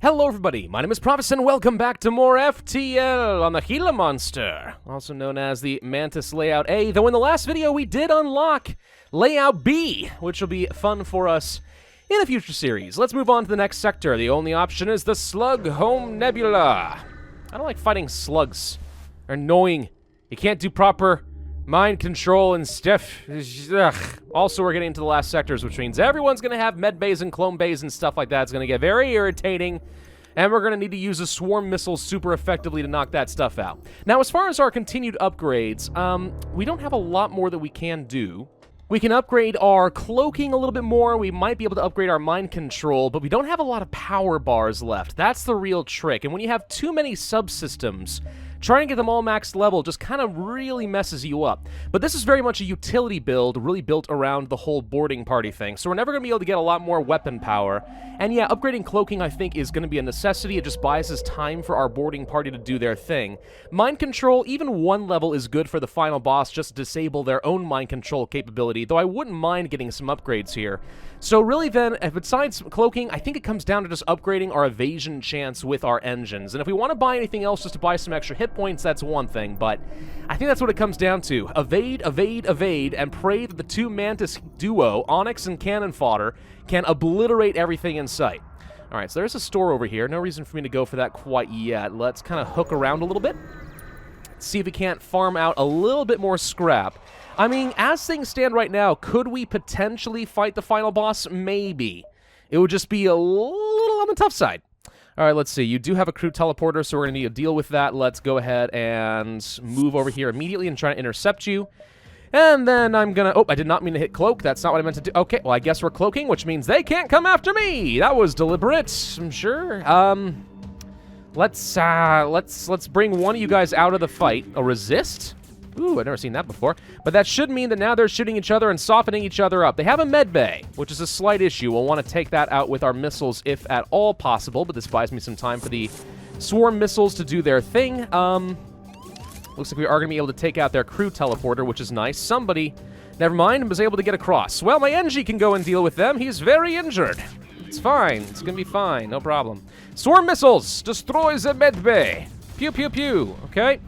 Hello everybody, my name is Pravus and welcome back to more FTL on the Gila Monster, also known as the Mantis Layout A, though in the last video we did unlock Layout B, which will be fun for us in a future series. Let's move on to the next sector. The only option is the Slug Home Nebula. I don't like fighting slugs. They're annoying. You can't do proper mind control and stuff. Ugh. Also, we're getting into the last sectors, which means everyone's going to have med bays and clone bays and stuff like that. It's going to get very irritating, and we're going to need to use a swarm missile super effectively to knock that stuff out. Now, as far as our continued upgrades, we don't have a lot more that we can do. We can upgrade our cloaking a little bit more. We might be able to upgrade our mind control, but we don't have a lot of power bars left. That's the real trick. And when you have too many subsystems, trying to get them all maxed level just kind of really messes you up. But this is very much a utility build, really built around the whole boarding party thing. So we're never going to be able to get a lot more weapon power. And yeah, upgrading cloaking, I think, is going to be a necessity. It just buys us time for our boarding party to do their thing. Mind control, even one level is good for the final boss, just to disable their own mind control capability, though I wouldn't mind getting some upgrades here. So really then, besides cloaking, I think it comes down to just upgrading our evasion chance with our engines. And if we want to buy anything else just to buy some extra hit points, that's one thing, but I think that's what it comes down to. Evade, evade, evade, and pray that the two Mantis duo, Onyx and Cannon Fodder, can obliterate everything in sight. Alright, so there's a store over here. No reason for me to go for that quite yet. Let's kind of hook around a little bit. See if we can't farm out a little bit more scrap. I mean, as things stand right now, could we potentially fight the final boss? Maybe. It would just be a little on the tough side. All right, let's see. You do have a crew teleporter, so we're going to need to deal with that. Let's go ahead and move over here immediately and try to intercept you. And then I'm going to... Oh, I did not mean to hit cloak. That's not what I meant to do. Okay, well, I guess we're cloaking, which means they can't come after me. That was deliberate, I'm sure. Let's bring one of you guys out of the fight. A resist? Ooh, I've never seen that before. But that should mean that now they're shooting each other and softening each other up. They have a med bay, which is a slight issue. We'll want to take that out with our missiles if at all possible, but this buys me some time for the swarm missiles to do their thing. Looks like we are going to be able to take out their crew teleporter, which is nice. Somebody, never mind, was able to get across. Well, my NG can go and deal with them. He's very injured. It's fine. It's going to be fine. No problem. Swarm missiles destroys the med bay. Pew, pew, pew. Okay.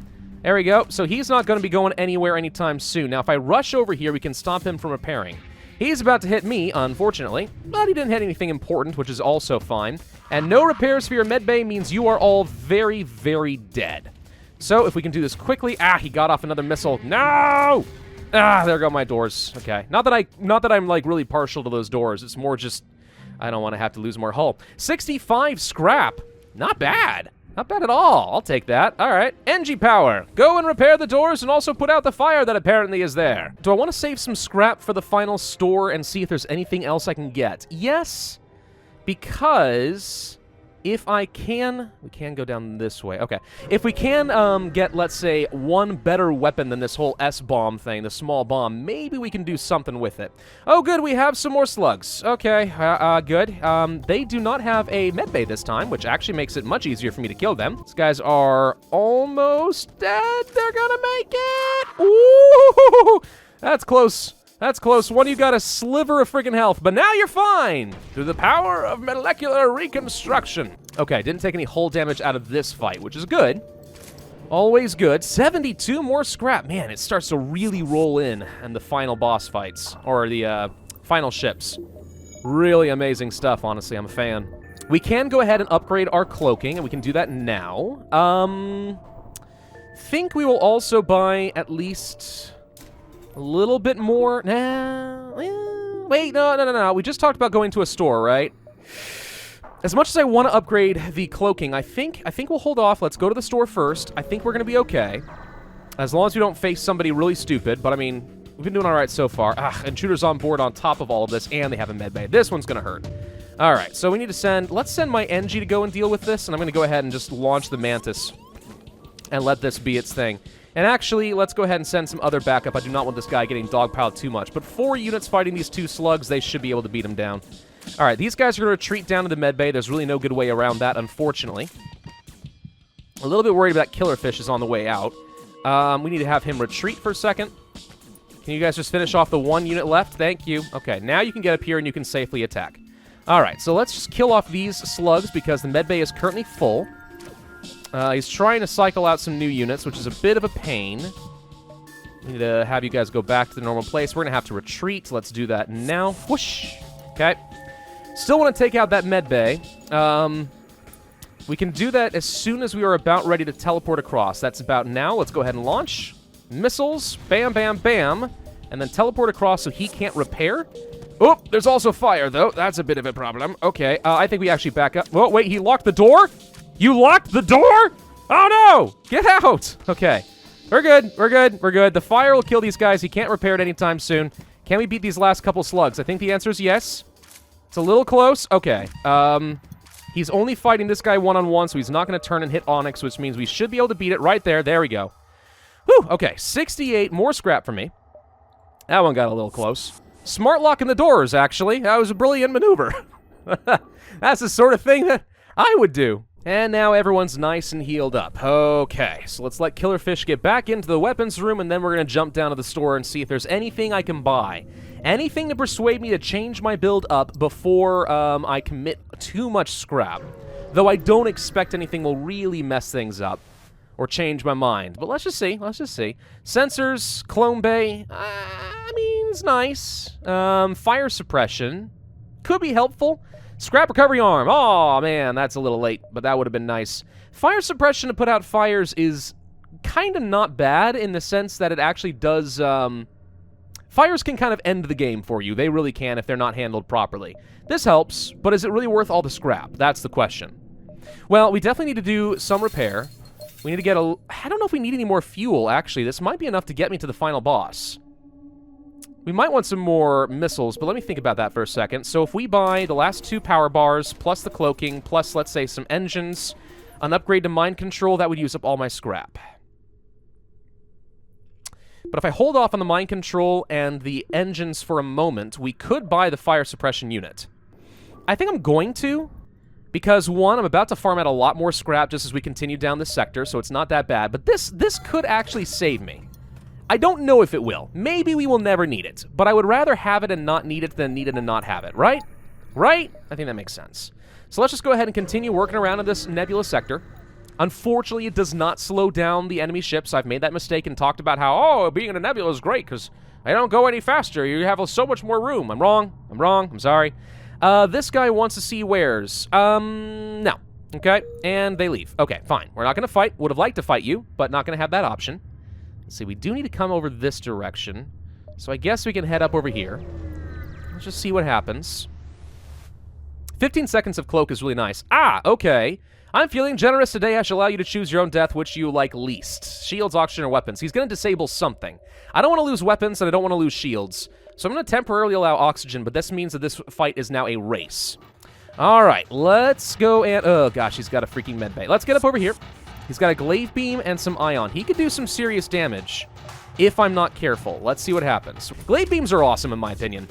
There we go. So he's not going to be going anywhere anytime soon. Now, if I rush over here, we can stop him from repairing. He's about to hit me, unfortunately, but he didn't hit anything important, which is also fine. And no repairs for your medbay means you are all very, very dead. So if we can do this quickly... Ah, he got off another missile. No! Ah, there go my doors. Okay. Not that I'm, like, really partial to those doors. It's more just... I don't want to have to lose more hull. 65 scrap. Not bad. Not bad at all. I'll take that. All right. NG power. Go and repair the doors and also put out the fire that apparently is there. Do I want to save some scrap for the final store and see if there's anything else I can get? Yes, because if I can... We can go down this way. Okay. If we can get, let's say, one better weapon than this whole S-bomb thing, the small bomb, maybe we can do something with it. Oh, good. We have some more slugs. Okay. Good. They do not have a medbay this time, which actually makes it much easier for me to kill them. These guys are almost dead. They're gonna make it. Ooh! That's close. That's close. One of you got a sliver of freaking health, but now you're fine through the power of molecular reconstruction. Okay, didn't take any hull damage out of this fight, which is good. Always good. 72 more scrap. Man, it starts to really roll in the final boss fights, or the final ships. Really amazing stuff, honestly. I'm a fan. We can go ahead and upgrade our cloaking, and we can do that now. Think we will also buy at least... a little bit more. Nah. Wait, no. We just talked about going to a store, right? As much as I want to upgrade the cloaking, I think we'll hold off. Let's go to the store first. I think we're going to be okay. As long as we don't face somebody really stupid. But, I mean, we've been doing all right so far. Intruders on board on top of all of this, and they have a medbay. This one's going to hurt. All right, so we need to send... Let's send my NG to go and deal with this, and I'm going to go ahead and just launch the Mantis and let this be its thing. And actually, let's go ahead and send some other backup. I do not want this guy getting dogpiled too much. But 4 units fighting these 2 slugs, they should be able to beat him down. All right, these guys are going to retreat down to the medbay. There's really no good way around that, unfortunately. A little bit worried about Killerfish is on the way out. We need to have him retreat for a second. Can you guys just finish off the 1 unit left? Thank you. Okay, now you can get up here and you can safely attack. All right, so let's just kill off these slugs because the medbay is currently full. He's trying to cycle out some new units, which is a bit of a pain. We need to have you guys go back to the normal place. We're going to have to retreat. Let's do that now. Whoosh. Okay. Still want to take out that medbay. We can do that as soon as we are about ready to teleport across. That's about now. Let's go ahead and launch. Missiles. Bam, bam, bam. And then teleport across so he can't repair. Oh, there's also fire, though. That's a bit of a problem. Okay, I think we actually back up. Oh, wait, he locked the door? You locked the door? Oh, no! Get out! Okay. We're good. We're good. We're good. The fire will kill these guys. He can't repair it anytime soon. Can we beat these last couple slugs? I think the answer is yes. It's a little close. Okay. He's only fighting this guy one-on-one, so he's not going to turn and hit Onyx, which means we should be able to beat it right there. There we go. Whew. Okay, 68. More scrap for me. That one got a little close. Smart locking the doors, actually. That was a brilliant maneuver. That's the sort of thing that I would do. And now everyone's nice and healed up. Okay, so let's let Killerfish get back into the weapons room, and then we're going to jump down to the store and see if there's anything I can buy. Anything to persuade me to change my build up before I commit too much scrap. Though I don't expect anything will really mess things up or change my mind. But let's just see. Let's just see. Sensors, clone bay. I mean, it's nice. Fire suppression could be helpful. Scrap recovery arm. Oh, man, that's a little late, but that would have been nice. Fire suppression to put out fires is kind of not bad in the sense that it actually does... Fires can kind of end the game for you. They really can if they're not handled properly. This helps, but is it really worth all the scrap? That's the question. Well, we definitely need to do some repair. We need to get a... I don't know if we need any more fuel, actually. This might be enough to get me to the final boss. We might want some more missiles, but let me think about that for a second. So if we buy the last 2 power bars, plus the cloaking, plus, let's say, some engines, an upgrade to mind control, that would use up all my scrap. But if I hold off on the mind control and the engines for a moment, we could buy the fire suppression unit. I think I'm going to, because, one, I'm about to farm out a lot more scrap just as we continue down this sector, so it's not that bad. But this could actually save me. I don't know if it will. Maybe we will never need it. But I would rather have it and not need it than need it and not have it, right? Right? I think that makes sense. So let's just go ahead and continue working around in this nebula sector. Unfortunately, it does not slow down the enemy ships. I've made that mistake and talked about how, oh, being in a nebula is great because they don't go any faster. You have so much more room. I'm wrong. I'm wrong. I'm sorry. This guy wants to see wares. No. Okay, and they leave. Okay, fine. We're not going to fight. Would have liked to fight you, but not going to have that option. Let's see, we do need to come over this direction. So I guess we can head up over here. Let's just see what happens. 15 seconds of cloak is really nice. Ah, okay. I'm feeling generous today. I shall allow you to choose your own death, which you like least. Shields, oxygen, or weapons. He's going to disable something. I don't want to lose weapons, and I don't want to lose shields. So I'm going to temporarily allow oxygen, but this means that this fight is now a race. All right, let's go and... Oh, gosh, he's got a freaking medbay. Let's get up over here. He's got a glaive beam and some ion. He could do some serious damage if I'm not careful. Let's see what happens. Glaive beams are awesome, in my opinion.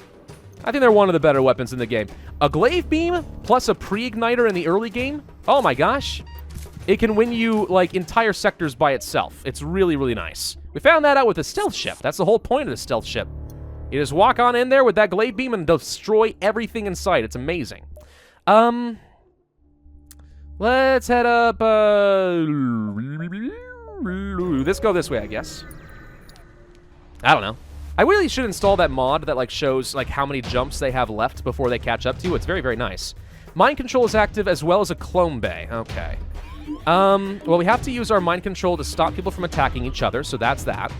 I think they're one of the better weapons in the game. A glaive beam plus a pre-igniter in the early game? Oh my gosh. It can win you, like, entire sectors by itself. It's really, really nice. We found that out with the stealth ship. That's the whole point of the stealth ship. You just walk on in there with that glaive beam and destroy everything in sight. It's amazing. Let's head up, let's go this way, I guess. I don't know. I really should install that mod that, like, shows, like, how many jumps they have left before they catch up to you. It's very, very nice. Mind control is active as well as a clone bay. Okay. Well, we have to use our mind control to stop people from attacking each other, so that's that.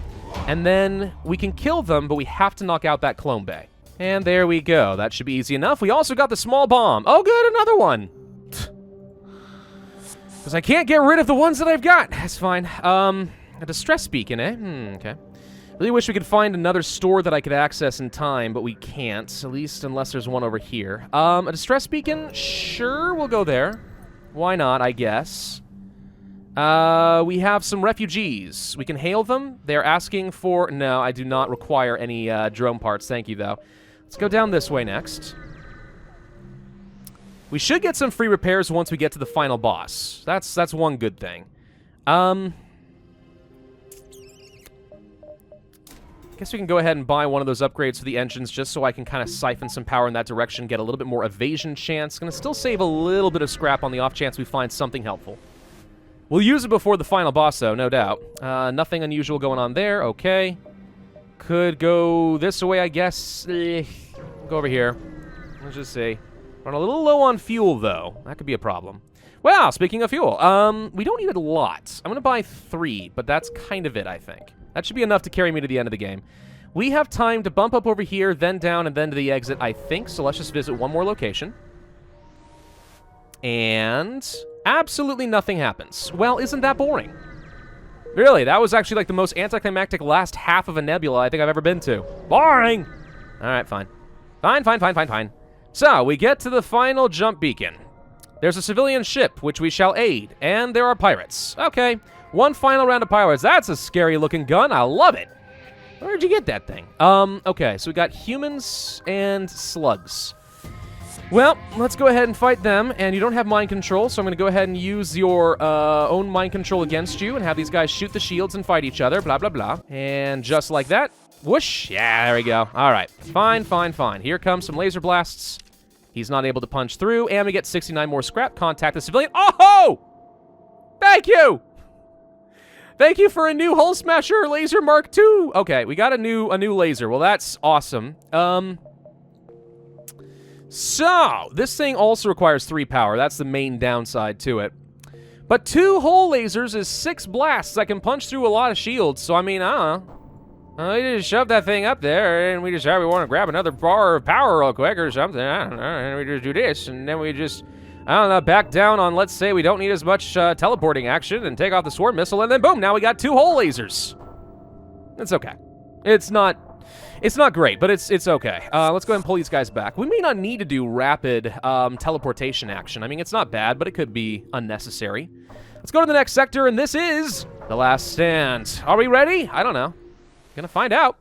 And then we can kill them, but we have to knock out that clone bay. And there we go. That should be easy enough. We also got the small bomb. Oh, good, another one. Because I can't get rid of the ones that I've got. That's fine. A distress beacon, eh? Okay. Really wish we could find another store that I could access in time, but we can't. At least unless there's one over here. A distress beacon? Sure, we'll go there. Why not, I guess. We have some refugees. We can hail them. They're asking for... No, I do not require any drone parts. Thank you, though. Let's go down this way next. We should get some free repairs once we get to the final boss. That's one good thing. Guess we can go ahead and buy one of those upgrades for the engines just so I can kind of siphon some power in that direction, get a little bit more evasion chance. Gonna still save a little bit of scrap on the off chance we find something helpful. We'll use it before the final boss, though, no doubt. Nothing unusual going on there. Okay. Could go this way, I guess. Go over here. Let's just see. Run a little low on fuel, though. That could be a problem. Well, speaking of fuel, we don't need a lot. I'm going to buy 3, but that's kind of it, I think. That should be enough to carry me to the end of the game. We have time to bump up over here, then down, and then to the exit, I think. So let's just visit one more location. And absolutely nothing happens. Well, isn't that boring? Really, that was actually like the most anticlimactic last half of a nebula I think I've ever been to. Boring! Alright, fine. Fine. So, we get to the final jump beacon. There's a civilian ship, which we shall aid, and there are pirates. Okay, one final round of pirates. That's a scary-looking gun. I love it. Where'd you get that thing? Okay, so we got humans and slugs. Well, let's go ahead and fight them, and you don't have mind control, so I'm going to go ahead and use your own mind control against you and have these guys shoot the shields and fight each other, blah, blah, blah. And just like that, whoosh, yeah, there we go. All right, fine. Here comes some laser blasts. He's not able to punch through, and we get 69 more scrap. Contact the civilian. Oh-ho! Thank you! Thank you for a new Hull Smasher Laser Mark II. Okay, we got a new laser. Well, that's awesome. So, this thing also requires 3 power. That's the main downside to it. But 2 hull lasers is 6 blasts that can punch through a lot of shields. So, I mean, we just shove that thing up there, and we decide we want to grab another bar of power real quick or something. I don't know, and we just do this, and then we just, I don't know, back down on, let's say we don't need as much teleporting action and take off the sword missile, and then boom, now we got 2 hull lasers. It's okay. It's not great, but it's okay. Let's go ahead and pull these guys back. We may not need to do rapid teleportation action. I mean, it's not bad, but it could be unnecessary. Let's go to the next sector, and this is the last stand. Are we ready? I don't know. Gonna find out.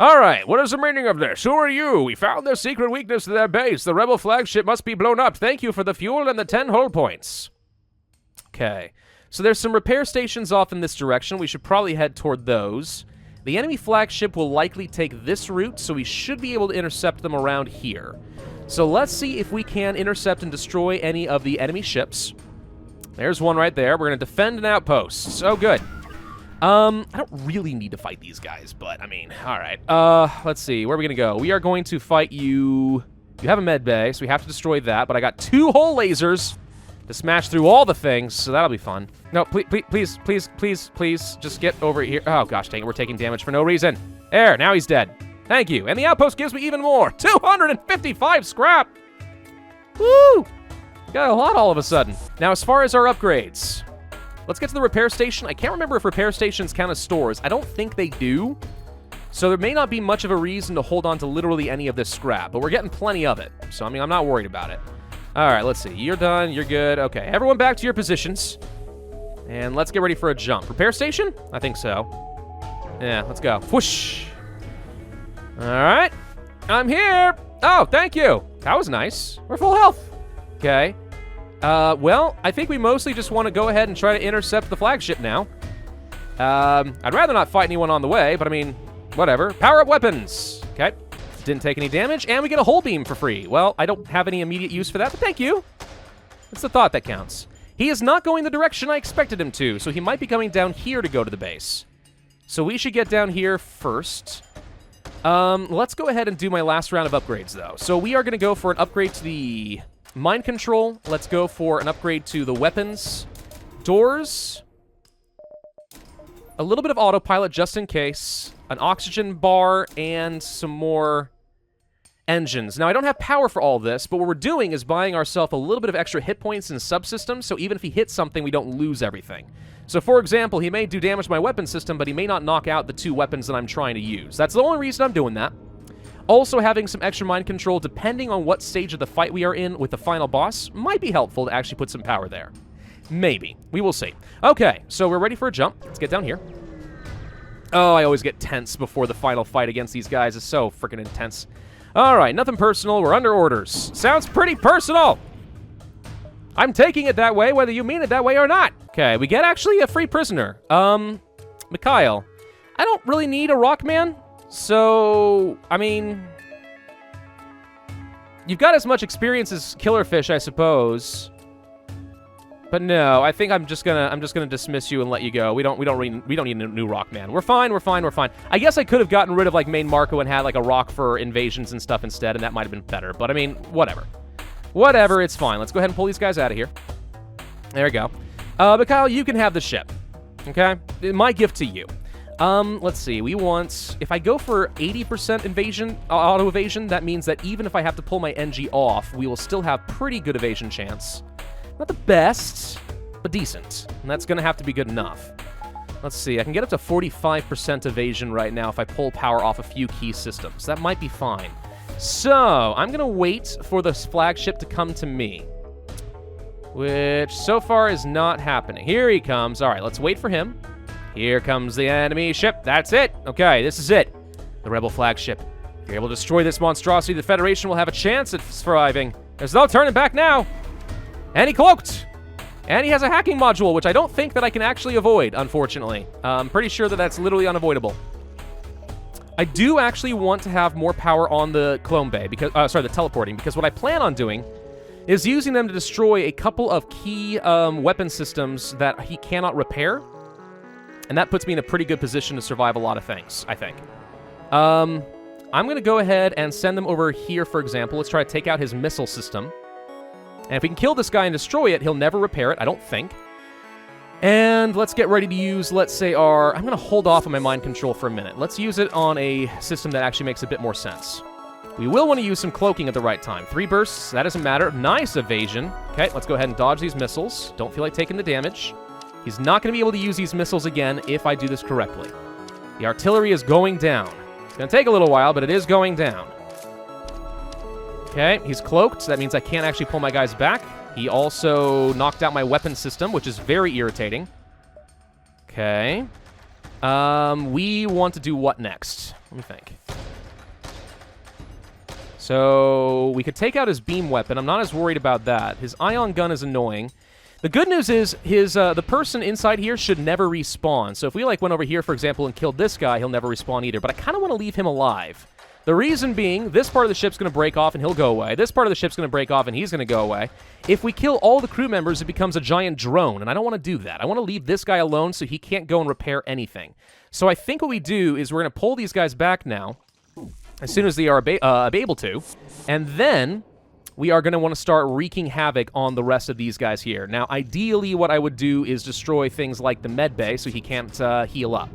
All right, what is the meaning of this? Who are you? We found their secret weakness to their base. The rebel flagship must be blown up. Thank you for the fuel and the 10 hull points. Okay, so there's some repair stations off in this direction. We should probably head toward those. The enemy flagship will likely take this route, so we should be able to intercept them around here. So let's see if we can intercept and destroy any of the enemy ships. There's one right there. We're going to defend an outpost. So good. I don't really need to fight these guys, but, I mean, all right. Let's see. Where are we going to go? We are going to fight you. You have a med bay, so we have to destroy that, but I got 2 hull lasers to smash through all the things, so that'll be fun. No, please, just get over here. Oh, gosh dang it, we're taking damage for no reason. There, now he's dead. Thank you. And the outpost gives me even more. 255 scrap. Woo! Got a lot all of a sudden. Now, as far as our upgrades, let's get to the repair station. I can't remember if repair stations count as stores. I don't think they do. So there may not be much of a reason to hold on to literally any of this scrap, but we're getting plenty of it. So, I mean, I'm not worried about it. All right, let's see. You're done. You're good. Okay, everyone back to your positions. And let's get ready for a jump. Repair station? I think so. Yeah, let's go. Whoosh. All right. I'm here. Oh, thank you. That was nice. We're full health. Okay. Well, I think we mostly just want to go ahead and try to intercept the flagship now. I'd rather not fight anyone on the way, but I mean, whatever. Power up weapons. Okay. Didn't take any damage, and we get a hull beam for free. Well, I don't have any immediate use for that, but thank you. It's the thought that counts. He is not going the direction I expected him to, so he might be coming down here to go to the base. So we should get down here first. Let's go ahead and do my last round of upgrades, though. So we are going to go for an upgrade to the mind control. Let's go for an upgrade to the weapons. Doors. A little bit of autopilot just in case. An oxygen bar and some more engines. Now, I don't have power for all this, but what we're doing is buying ourselves a little bit of extra hit points and subsystems, so even if he hits something, we don't lose everything. So, for example, he may do damage to my weapon system, but he may not knock out the 2 weapons that I'm trying to use. That's the only reason I'm doing that. Also, having some extra mind control, depending on what stage of the fight we are in with the final boss, might be helpful to actually put some power there. Maybe. We will see. Okay, so we're ready for a jump. Let's get down here. Oh, I always get tense before the final fight against these guys. It's so freaking intense. All right, nothing personal. We're under orders. Sounds pretty personal. I'm taking it that way, whether you mean it that way or not. Okay, we get actually a free prisoner. Mikhail. I don't really need a Rockman. So, I mean, you've got as much experience as Killerfish, I suppose. But no, I think I'm just gonna dismiss you and let you go. We don't need a new rock, man. We're fine. I guess I could have gotten rid of like main Marco and had like a rock for invasions and stuff instead, and that might have been better. But I mean, whatever. Whatever, it's fine. Let's go ahead and pull these guys out of here. There we go. But Kyle, you can have the ship. Okay? My gift to you. Let's see. We want... If I go for 80% invasion, auto evasion, that means that even if I have to pull my NG off, we will still have pretty good evasion chance. Not the best, but decent. And that's going to have to be good enough. Let's see. I can get up to 45% evasion right now if I pull power off a few key systems. That might be fine. So, I'm going to wait for this flagship to come to me. Which, so far, is not happening. Here he comes. All right, let's wait for him. Here comes the enemy ship. That's it. Okay, this is it. The Rebel flagship. If you're able to destroy this monstrosity, the Federation will have a chance at surviving. There's no turning back now. And he cloaked. And he has a hacking module, which I don't think that I can actually avoid, unfortunately. I'm pretty sure that that's literally unavoidable. I do actually want to have more power on the clone bay, because the teleporting, because what I plan on doing is using them to destroy a couple of key weapon systems that he cannot repair. And that puts me in a pretty good position to survive a lot of things, I think. I'm going to go ahead and send them over here, for example. Let's try to take out his missile system. And if we can kill this guy and destroy it, he'll never repair it, I don't think. And let's get ready to use, let's say, our... I'm going to hold off on my mind control for a minute. Let's use it on a system that actually makes a bit more sense. We will want to use some cloaking at the right time. 3 bursts, that doesn't matter. Nice evasion. Okay, let's go ahead and dodge these missiles. Don't feel like taking the damage. He's not going to be able to use these missiles again if I do this correctly. The artillery is going down. It's going to take a little while, but it is going down. Okay, he's cloaked, so that means I can't actually pull my guys back. He also knocked out my weapon system, which is very irritating. Okay. We want to do what next? Let me think. So, we could take out his beam weapon. I'm not as worried about that. His ion gun is annoying. The good news is the person inside here should never respawn. So if we like went over here, for example, and killed this guy, he'll never respawn either. But I kind of want to leave him alive. The reason being, this part of the ship's going to break off and he'll go away. This part of the ship's going to break off and he's going to go away. If we kill all the crew members, it becomes a giant drone, and I don't want to do that. I want to leave this guy alone so he can't go and repair anything. So I think what we do is we're going to pull these guys back now, as soon as they are able to, and then we are going to want to start wreaking havoc on the rest of these guys here. Now, ideally, what I would do is destroy things like the med bay so he can't heal up.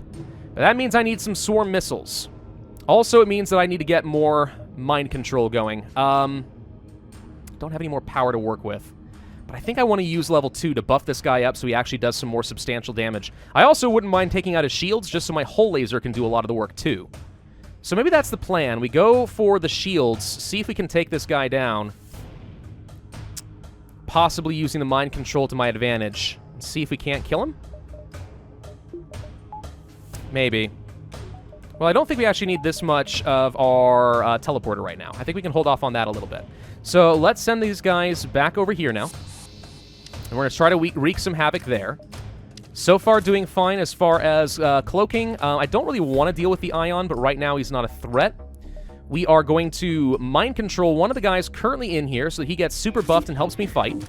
But that means I need some swarm missiles. Also, it means that I need to get more mind control going. Don't have any more power to work with. But I think I want to use level 2 to buff this guy up so he actually does some more substantial damage. I also wouldn't mind taking out his shields just so my hull laser can do a lot of the work too. So maybe that's the plan. We go for the shields, see if we can take this guy down. Possibly using the mind control to my advantage. See if we can't kill him? Maybe. Well, I don't think we actually need this much of our teleporter right now. I think we can hold off on that a little bit. So let's send these guys back over here now. And we're going to try to wreak some havoc there. So far, doing fine as far as cloaking. I don't really want to deal with the Ion, but right now he's not a threat. We are going to mind control one of the guys currently in here so that he gets super buffed and helps me fight.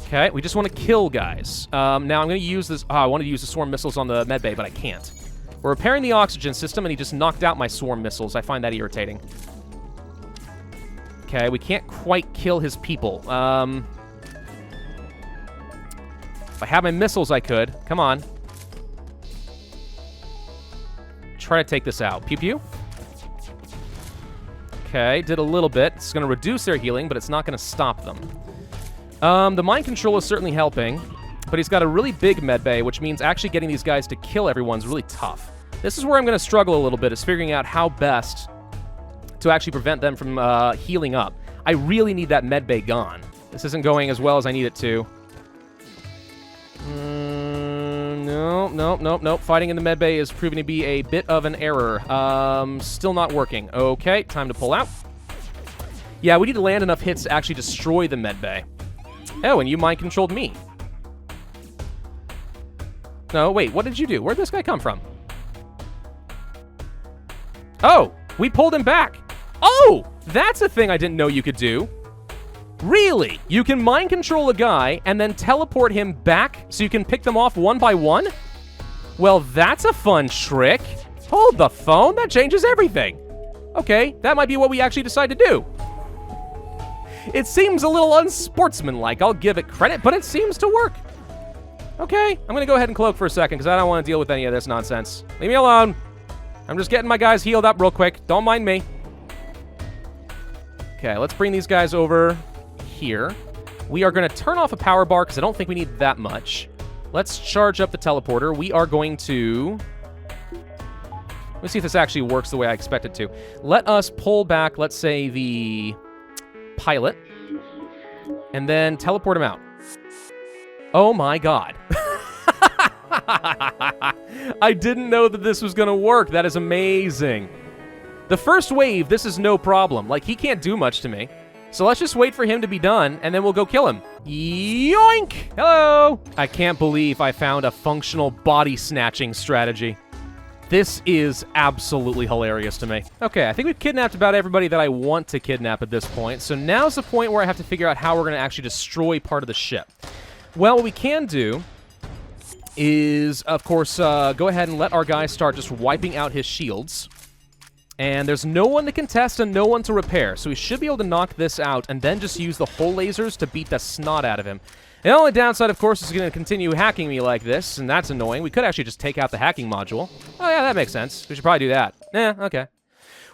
Okay, we just want to kill guys. Now I'm going to use this... I wanted to use the swarm missiles on the medbay, but I can't. We're repairing the oxygen system, and he just knocked out my swarm missiles. I find that irritating. Okay, we can't quite kill his people. If I had my missiles, I could. Come on. Try to take this out. Pew pew. Okay, did a little bit. It's going to reduce their healing, but it's not going to stop them. The mind control is certainly helping, but he's got a really big medbay, which means actually getting these guys to kill everyone's really tough. This is where I'm going to struggle a little bit, is figuring out how best to actually prevent them from healing up. I really need that medbay gone. This isn't going as well as I need it to. Nope. Fighting in the medbay is proving to be a bit of an error. Still not working. Okay, time to pull out. Yeah, we need to land enough hits to actually destroy the medbay. Oh, and you mind-controlled me. No, wait, what did you do? Where'd this guy come from? Oh, we pulled him back. Oh, that's a thing I didn't know you could do. Really? You can mind control a guy and then teleport him back so you can pick them off one by one? Well, that's a fun trick. Hold the phone. That changes everything. Okay, that might be what we actually decide to do. It seems a little unsportsmanlike, I'll give it credit, but it seems to work. Okay, I'm gonna go ahead and cloak for a second because I don't want to deal with any of this nonsense. Leave me alone. I'm just getting my guys healed up real quick. Don't mind me. Okay, let's bring these guys over here. We are gonna turn off a power bar because I don't think we need that much. Let's charge up the teleporter. We are going to... Let's see if this actually works the way I expect it to. Let us pull back, let's say, the pilot, and then teleport him out. Oh my god. I didn't know that this was going to work. That is amazing. The first wave, this is no problem. Like, he can't do much to me. So let's just wait for him to be done, and then we'll go kill him. Yoink! Hello! I can't believe I found a functional body snatching strategy. This is absolutely hilarious to me. Okay, I think we've kidnapped about everybody that I want to kidnap at this point, so now's the point where I have to figure out how we're going to actually destroy part of the ship. Well, what we can do is, of course, go ahead and let our guy start just wiping out his shields. And there's no one to contest and no one to repair, so we should be able to knock this out and then just use the hull lasers to beat the snot out of him. The only downside, of course, is he's going to continue hacking me like this, and that's annoying. We could actually just take out the hacking module. Oh, yeah, that makes sense. We should probably do that. Okay.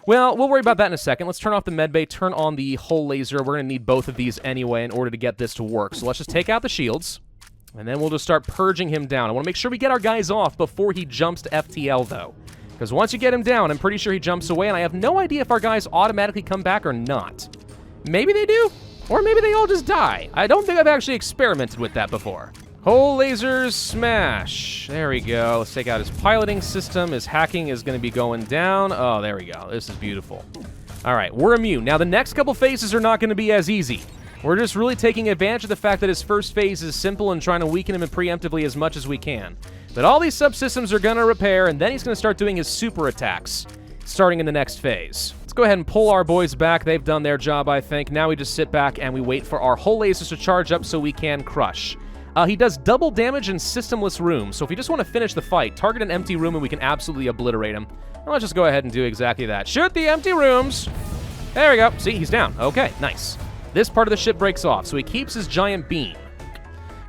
Well, we'll worry about that in a second. Let's turn off the medbay, turn on the hull laser. We're going to need both of these anyway in order to get this to work. So let's just take out the shields, and then we'll just start purging him down. I want to make sure we get our guys off before he jumps to FTL, though. Because once you get him down, I'm pretty sure he jumps away, and I have no idea if our guys automatically come back or not. Maybe they do, or maybe they all just die. I don't think I've actually experimented with that before. Hull lasers, smash. There we go. Let's take out his piloting system. His hacking is going to be going down. Oh, there we go. This is beautiful. All right, we're immune. Now, the next couple phases are not going to be as easy. We're just really taking advantage of the fact that his first phase is simple and trying to weaken him preemptively as much as we can. But all these subsystems are going to repair, and then he's going to start doing his super attacks, starting in the next phase. Let's go ahead and pull our boys back. They've done their job, I think. Now we just sit back and we wait for our hull lasers to charge up so we can crush. He does double damage in systemless rooms, so if you just want to finish the fight, target an empty room and we can absolutely obliterate him. Well, let's just go ahead and do exactly that. Shoot the empty rooms! There we go. See, he's down. Okay, nice. This part of the ship breaks off, so he keeps his giant beam.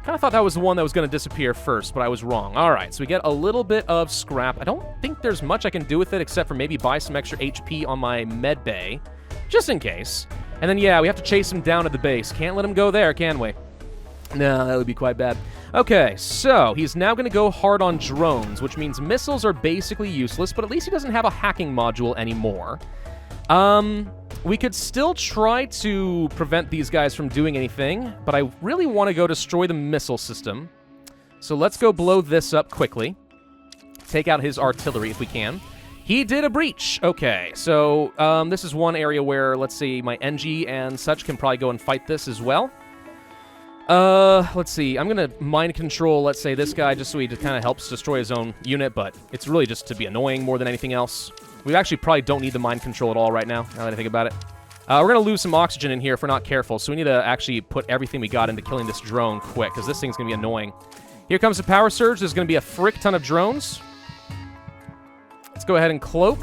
Kind of thought that was the one that was going to disappear first, but I was wrong. All right, so we get a little bit of scrap. I don't think there's much I can do with it except for maybe buy some extra HP on my med bay, just in case. And then, yeah, we have to chase him down to the base. Can't let him go there, can we? No, that would be quite bad. Okay, so he's now going to go hard on drones, which means missiles are basically useless, but at least he doesn't have a hacking module anymore. We could still try to prevent these guys from doing anything, but I really want to go destroy the missile system. So let's go blow this up quickly. Take out his artillery if we can. He did a breach. Okay, so this is one area where, let's see, my NG and such can probably go and fight this as well. Let's see. I'm going to mind control, let's say, this guy just so he just kind of helps destroy his own unit, but it's really just to be annoying more than anything else. We actually probably don't need the mind control at all right now that I think about it. We're going to lose some oxygen in here if we're not careful, so we need to actually put everything we got into killing this drone quick, because this thing's going to be annoying. Here comes the power surge. There's going to be a frick ton of drones. Let's go ahead and cloak.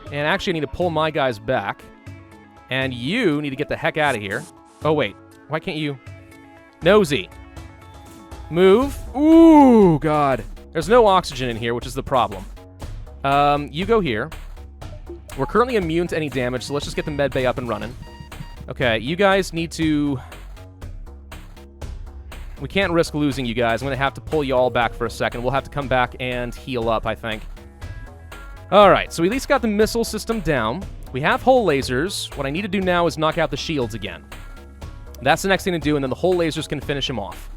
And actually, I need to pull my guys back. And you need to get the heck out of here. Oh, wait. Why can't you... Nosy. Move. Ooh, God. There's no oxygen in here, which is the problem. You go here. We're currently immune to any damage, so let's just get the medbay up and running. Okay, you guys need to... We can't risk losing you guys. I'm going to have to pull you all back for a second. We'll have to come back and heal up, I think. Alright, so we at least got the missile system down. We have hull lasers. What I need to do now is knock out the shields again. That's the next thing to do, and then the hull lasers can finish him off.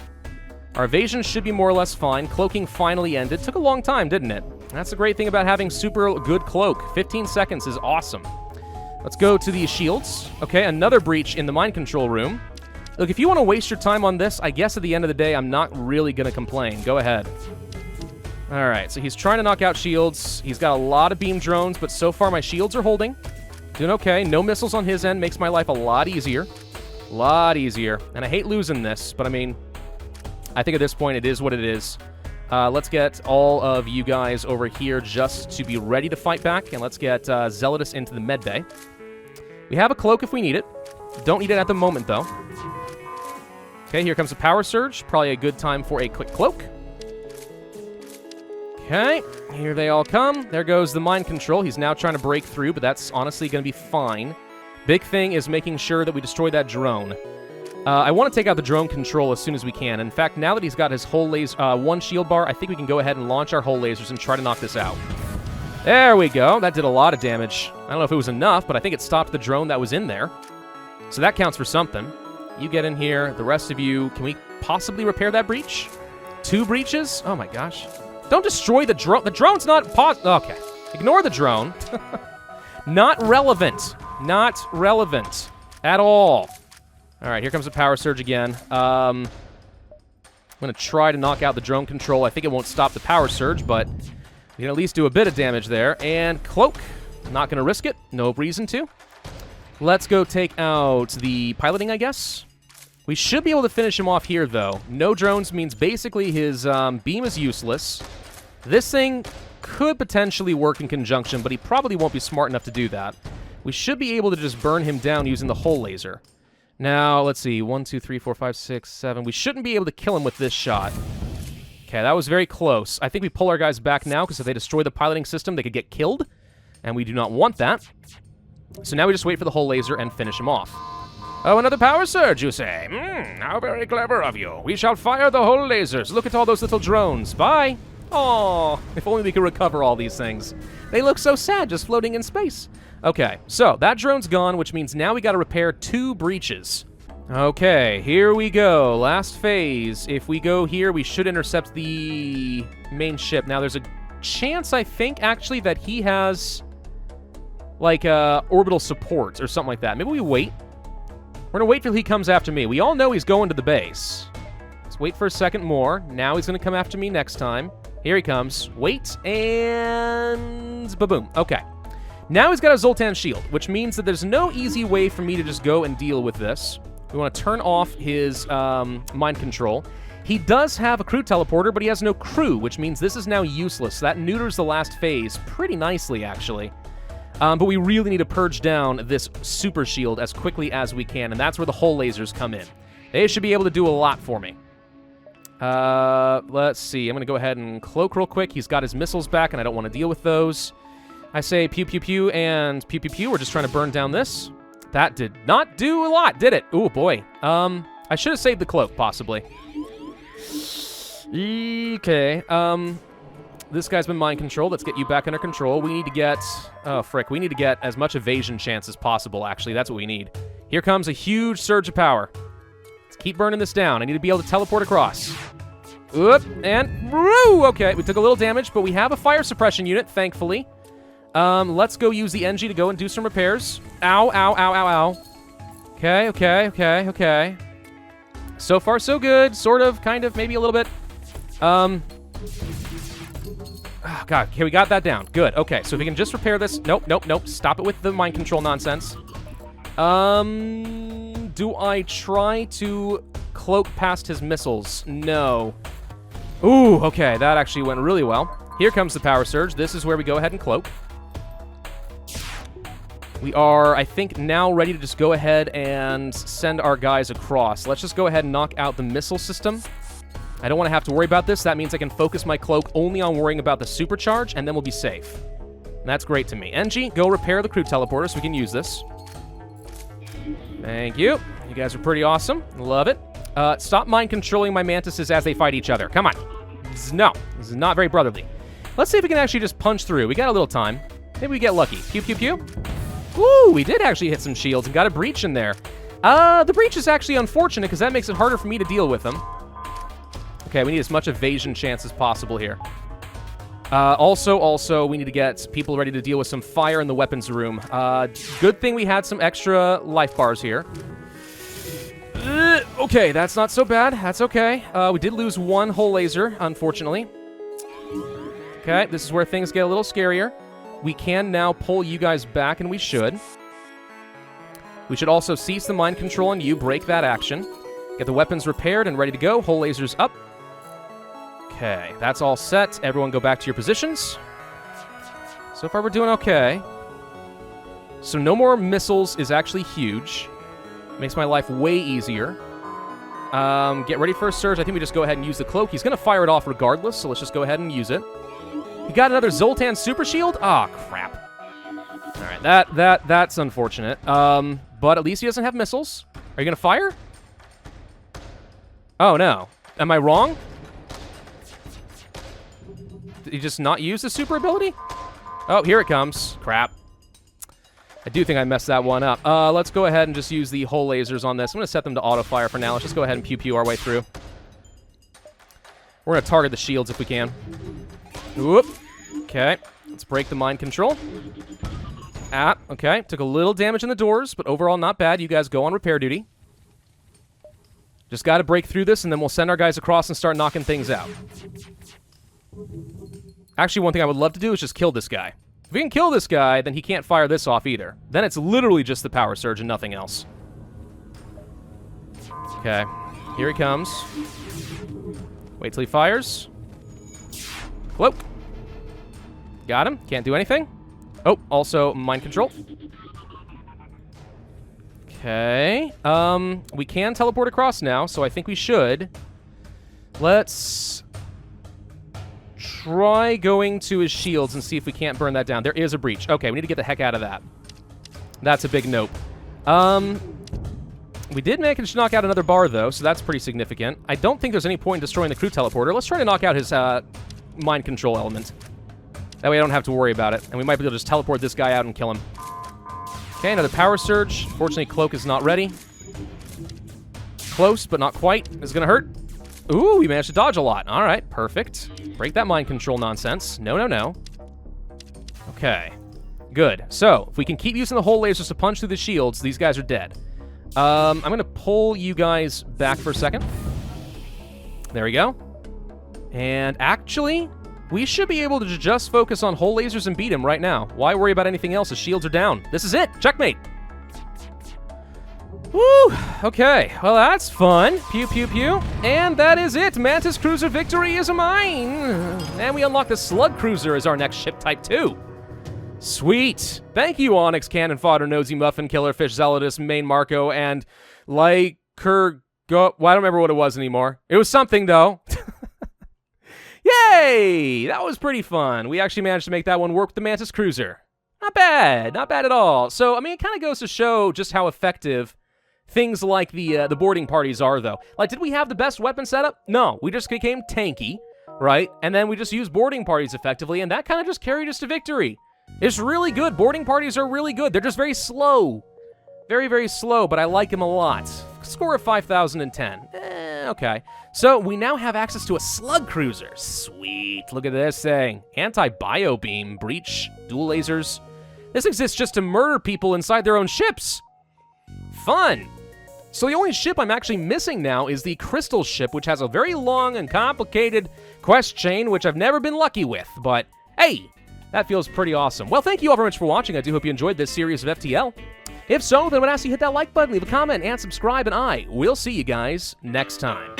Our evasion should be more or less fine. Cloaking finally ended. Took a long time, didn't it? That's the great thing about having super good cloak. 15 seconds is awesome. Let's go to the shields. Okay, another breach in the mind control room. Look, if you want to waste your time on this, I guess at the end of the day, I'm not really going to complain. Go ahead. All right, so he's trying to knock out shields. He's got a lot of beam drones, but so far my shields are holding. Doing okay. No missiles on his end makes my life a lot easier. A lot easier. And I hate losing this, but I mean, I think at this point it is what it is. Let's get all of you guys over here just to be ready to fight back, and let's get Zealotus into the med bay. We have a cloak if we need it. Don't need it at the moment, though. Okay, here comes a power surge. Probably a good time for a quick cloak. Okay, here they all come. There goes the mind control. He's now trying to break through, but that's honestly going to be fine. Big thing is making sure that we destroy that drone. I want to take out the drone control as soon as we can. In fact, now that he's got his whole laser, one shield bar, I think we can go ahead and launch our whole lasers and try to knock this out. There we go. That did a lot of damage. I don't know if it was enough, but I think it stopped the drone that was in there. So that counts for something. You get in here. The rest of you, can we possibly repair that breach? 2 breaches? Oh my gosh. Don't destroy the drone. The drone's not okay. Ignore the drone. Not relevant. Not relevant at all. All right, here comes the power surge again. I'm going to try to knock out the drone control. I think it won't stop the power surge, but we can at least do a bit of damage there. And cloak. Not going to risk it. No reason to. Let's go take out the piloting, I guess. We should be able to finish him off here, though. No drones means basically his beam is useless. This thing could potentially work in conjunction, but he probably won't be smart enough to do that. We should be able to just burn him down using the whole laser. Now, let's see. 1, 2, 3, 4, 5, 6, 7. We shouldn't be able to kill him with this shot. Okay, that was very close. I think we pull our guys back now, because if they destroy the piloting system, they could get killed, and we do not want that. So now we just wait for the whole laser and finish him off. Oh, another power surge, you say? How very clever of you. We shall fire the whole lasers. Look at all those little drones. Bye. Aw, if only we could recover all these things. They look so sad just floating in space. Okay, so that drone's gone, which means now we got to repair 2 breaches. Okay, here we go. Last phase. If we go here, we should intercept the main ship. Now, there's a chance, I think, actually, that he has, like, orbital support or something like that. Maybe we wait. We're going to wait till he comes after me. We all know he's going to the base. Let's wait for a second more. Now he's going to come after me next time. Here he comes. Wait, and ba-boom. Okay. Now he's got a Zoltan shield, which means that there's no easy way for me to just go and deal with this. We want to turn off his mind control. He does have a crew teleporter, but he has no crew, which means this is now useless. That neuters the last phase pretty nicely, actually. But we really need to purge down this super shield as quickly as we can, and that's where the whole lasers come in. They should be able to do a lot for me. Let's see. I'm going to go ahead and cloak real quick. He's got his missiles back, and I don't want to deal with those. I say pew, pew, pew, and pew, pew, pew. We're just trying to burn down this. That did not do a lot, did it? Ooh, boy. I should have saved the cloak, possibly. Okay. This guy's been mind controlled. Let's get you back under control. We need to get... Oh, frick. We need to get as much evasion chance as possible, actually. That's what we need. Here comes a huge surge of power. Let's keep burning this down. I need to be able to teleport across. Oop, and... Woo! Okay, we took a little damage, but we have a fire suppression unit, thankfully. Let's go use the NG to go and do some repairs. Ow, ow, ow, ow, ow. Okay, okay, okay, okay. So far, so good. Sort of, kind of, maybe a little bit. Oh, God, okay, we got that down. Good, okay, so if we can just repair this... Nope, nope, nope. Stop it with the mind control nonsense. Do I try to cloak past his missiles? No. Ooh, okay, that actually went really well. Here comes the power surge. This is where we go ahead and cloak. We are, I think, now ready to just go ahead and send our guys across. Let's just go ahead and knock out the missile system. I don't want to have to worry about this. That means I can focus my cloak only on worrying about the supercharge, and then we'll be safe. And that's great to me. NG, go repair the crew teleporter so we can use this. Thank you. You guys are pretty awesome. Love it. Stop mind controlling my mantises as they fight each other. Come on. No, this is not very brotherly. Let's see if we can actually just punch through. We got a little time. Maybe we get lucky. Pew, pew, pew. Woo, we did actually hit some shields and got a breach in there. The breach is actually unfortunate because that makes it harder for me to deal with them. Okay, we need as much evasion chance as possible here. Also, we need to get people ready to deal with some fire in the weapons room. Good thing we had some extra life bars here. Okay, that's not so bad. That's okay. We did lose one whole laser, unfortunately. Okay, this is where things get a little scarier. We can now pull you guys back, and we should. We should also cease the mind control on you, break that action. Get the weapons repaired and ready to go. Hull lasers up. Okay, that's all set. Everyone go back to your positions. So far, we're doing okay. So no more missiles is actually huge. Makes my life way easier. Get ready for a surge. I think we just go ahead and use the cloak. He's going to fire it off regardless, so let's just go ahead and use it. He got another Zoltan super shield? Ah, crap. All right, that's unfortunate. But at least he doesn't have missiles. Are you going to fire? Oh, no. Am I wrong? Did he just not use the super ability? Oh, here it comes. Crap. I do think I messed that one up. Let's go ahead and just use the hull lasers on this. I'm going to set them to auto-fire for now. Let's just go ahead and pew-pew our way through. We're going to target the shields if we can. Whoop. Okay. Let's break the mind control. Ah, okay. Took a little damage in the doors, but overall not bad. You guys go on repair duty. Just got to break through this, and then we'll send our guys across and start knocking things out. Actually, one thing I would love to do is just kill this guy. If we can kill this guy, then he can't fire this off either. Then it's literally just the power surge and nothing else. Okay. Here he comes. Wait till he fires. Cloak. Got him. Can't do anything. Oh, also mind control. Okay. We can teleport across now, so I think we should. Let's try going to his shields and see if we can't burn that down. There is a breach. Okay, we need to get the heck out of that. That's a big nope. We did manage to knock out another bar, though, so that's pretty significant. I don't think there's any point in destroying the crew teleporter. Let's try to knock out his mind control element. That way I don't have to worry about it. And we might be able to just teleport this guy out and kill him. Okay, another power surge. Fortunately, Cloak is not ready. Close, but not quite. This is going to hurt. Ooh, we managed to dodge a lot. All right, perfect. Break that mind control nonsense. No, no, no. Okay, good. So, if we can keep using the hull lasers to punch through the shields, these guys are dead. I'm going to pull you guys back for a second. There we go. And actually, we should be able to just focus on hull lasers and beat him right now. Why worry about anything else? His shields are down. This is it. Checkmate. Woo! Okay, well that's fun. Pew, pew, pew. And that is it. Mantis Cruiser victory is mine. And we unlock the Slug Cruiser as our next ship type 2. Sweet. Thank you, Onyx, Cannon Fodder, Nosy Muffin, Killerfish, Zealotous, Main Marco, and Lyker... Well, I don't remember what it was anymore. It was something, though. Yay! That was pretty fun. We actually managed to make that one work with the Mantis Cruiser. Not bad. Not bad at all. So, I mean, it kind of goes to show just how effective things like the boarding parties are, though. Like, did we have the best weapon setup? No. We just became tanky, right? And then we just used boarding parties effectively, and that kind of just carried us to victory. It's really good. Boarding parties are really good. They're just very slow. Very, very slow, but I like them a lot. Score of 5,010. Okay. So we now have access to a Slug Cruiser. Sweet. Look at this thing. Anti-bio beam, breach, dual lasers. This exists just to murder people inside their own ships. Fun. So the only ship I'm actually missing now is the Crystal ship, which has a very long and complicated quest chain, which I've never been lucky with. But, hey, that feels pretty awesome. Well, thank you all very much for watching. I do hope you enjoyed this series of FTL. If so, then I would ask you to hit that like button, leave a comment, and subscribe, and I will see you guys next time.